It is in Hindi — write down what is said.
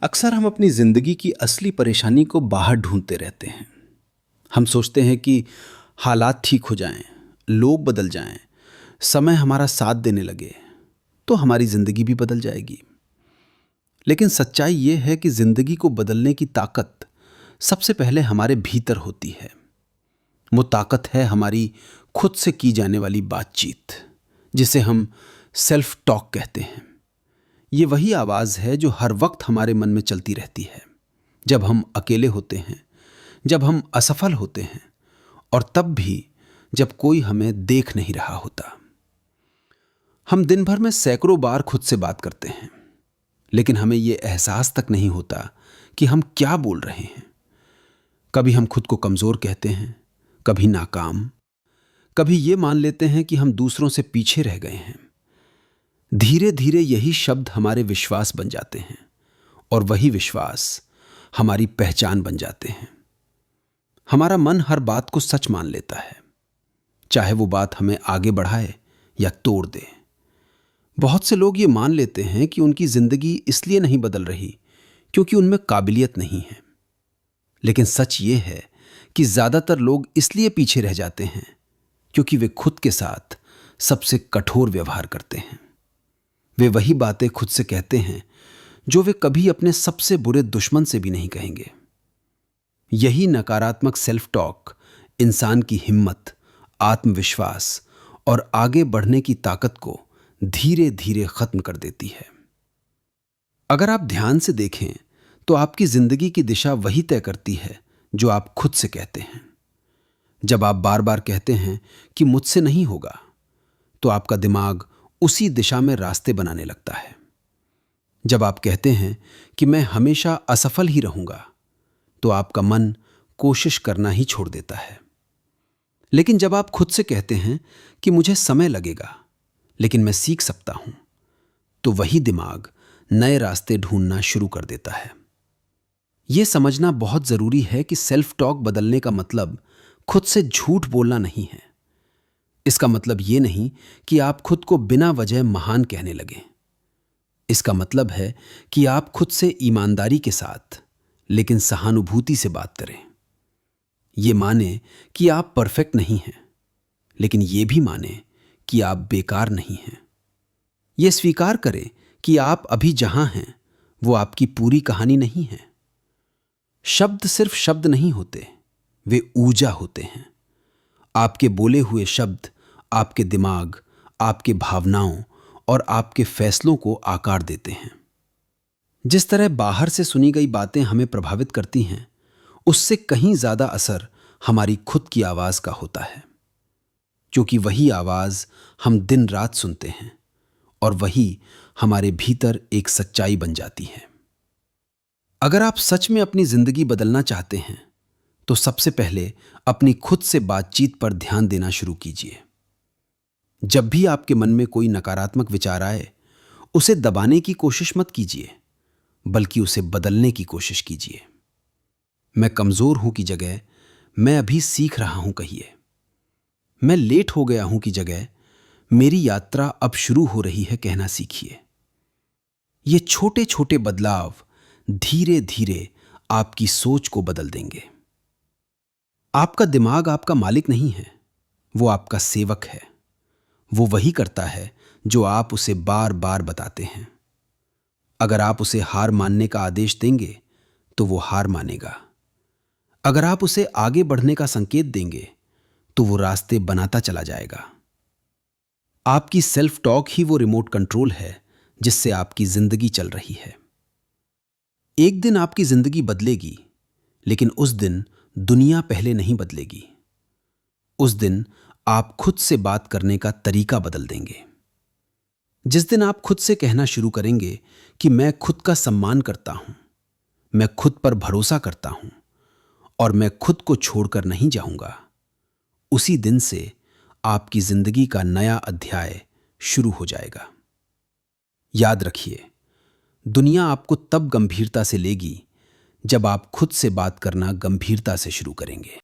अक्सर हम अपनी जिंदगी की असली परेशानी को बाहर ढूंढते रहते हैं। हम सोचते हैं कि हालात ठीक हो जाएं, लोग बदल जाएं, समय हमारा साथ देने लगे तो हमारी जिंदगी भी बदल जाएगी। लेकिन सच्चाई ये है कि जिंदगी को बदलने की ताकत सबसे पहले हमारे भीतर होती है। वो ताकत है हमारी खुद से की जाने वाली बातचीत, जिसे हम सेल्फ टॉक कहते हैं। ये वही आवाज है जो हर वक्त हमारे मन में चलती रहती है, जब हम अकेले होते हैं, जब हम असफल होते हैं और तब भी जब कोई हमें देख नहीं रहा होता। हम दिन भर में सैकड़ों बार खुद से बात करते हैं, लेकिन हमें यह एहसास तक नहीं होता कि हम क्या बोल रहे हैं। कभी हम खुद को कमजोर कहते हैं, कभी नाकाम, कभी ये मान लेते हैं कि हम दूसरों से पीछे रह गए हैं। धीरे धीरे यही शब्द हमारे विश्वास बन जाते हैं और वही विश्वास हमारी पहचान बन जाते हैं। हमारा मन हर बात को सच मान लेता है, चाहे वो बात हमें आगे बढ़ाए या तोड़ दे। बहुत से लोग ये मान लेते हैं कि उनकी जिंदगी इसलिए नहीं बदल रही क्योंकि उनमें काबिलियत नहीं है। लेकिन सच ये है कि ज्यादातर लोग इसलिए पीछे रह जाते हैं क्योंकि वे खुद के साथ सबसे कठोर व्यवहार करते हैं। वे वही बातें खुद से कहते हैं जो वे कभी अपने सबसे बुरे दुश्मन से भी नहीं कहेंगे। यही नकारात्मक सेल्फ टॉक इंसान की हिम्मत, आत्मविश्वास और आगे बढ़ने की ताकत को धीरे धीरे खत्म कर देती है। अगर आप ध्यान से देखें तो आपकी जिंदगी की दिशा वही तय करती है जो आप खुद से कहते हैं। जब आप बार बार कहते हैं कि मुझसे नहीं होगा, तो आपका दिमाग उसी दिशा में रास्ते बनाने लगता है। जब आप कहते हैं कि मैं हमेशा असफल ही रहूंगा, तो आपका मन कोशिश करना ही छोड़ देता है। लेकिन जब आप खुद से कहते हैं कि मुझे समय लगेगा, लेकिन मैं सीख सकता हूं, तो वही दिमाग नए रास्ते ढूंढना शुरू कर देता है। यह समझना बहुत जरूरी है कि सेल्फ टॉक बदलने का मतलब खुद से झूठ बोलना नहीं है। इसका मतलब यह नहीं कि आप खुद को बिना वजह महान कहने लगें। इसका मतलब है कि आप खुद से ईमानदारी के साथ, लेकिन सहानुभूति से बात करें। यह माने कि आप परफेक्ट नहीं हैं, लेकिन यह भी माने कि आप बेकार नहीं हैं। यह स्वीकार करें कि आप अभी जहां हैं वो आपकी पूरी कहानी नहीं है। शब्द सिर्फ शब्द नहीं होते, वे ऊर्जा होते हैं। आपके बोले हुए शब्द आपके दिमाग, आपके भावनाओं और आपके फैसलों को आकार देते हैं। जिस तरह बाहर से सुनी गई बातें हमें प्रभावित करती हैं, उससे कहीं ज्यादा असर हमारी खुद की आवाज का होता है, क्योंकि वही आवाज हम दिन रात सुनते हैं और वही हमारे भीतर एक सच्चाई बन जाती है। अगर आप सच में अपनी जिंदगी बदलना चाहते हैं, तो सबसे पहले अपनी खुद से बातचीत पर ध्यान देना शुरू कीजिए। जब भी आपके मन में कोई नकारात्मक विचार आए, उसे दबाने की कोशिश मत कीजिए, बल्कि उसे बदलने की कोशिश कीजिए। मैं कमजोर हूं की जगह मैं अभी सीख रहा हूं कहिए। मैं लेट हो गया हूं की जगह मेरी यात्रा अब शुरू हो रही है कहना सीखिए। ये छोटे छोटे बदलाव धीरे धीरे आपकी सोच को बदल देंगे। आपका दिमाग आपका मालिक नहीं है, वो आपका सेवक है। वो वही करता है जो आप उसे बार बार बताते हैं। अगर आप उसे हार मानने का आदेश देंगे, तो वो हार मानेगा। अगर आप उसे आगे बढ़ने का संकेत देंगे, तो वो रास्ते बनाता चला जाएगा। आपकी सेल्फ टॉक ही वो रिमोट कंट्रोल है जिससे आपकी जिंदगी चल रही है। एक दिन आपकी जिंदगी बदलेगी, लेकिन उस दिन दुनिया पहले नहीं बदलेगी। उस दिन आप खुद से बात करने का तरीका बदल देंगे। जिस दिन आप खुद से कहना शुरू करेंगे कि मैं खुद का सम्मान करता हूं, मैं खुद पर भरोसा करता हूं और मैं खुद को छोड़कर नहीं जाऊंगा, उसी दिन से आपकी जिंदगी का नया अध्याय शुरू हो जाएगा। याद रखिए, दुनिया आपको तब गंभीरता से लेगी जब आप खुद से बात करना गंभीरता से शुरू करेंगे।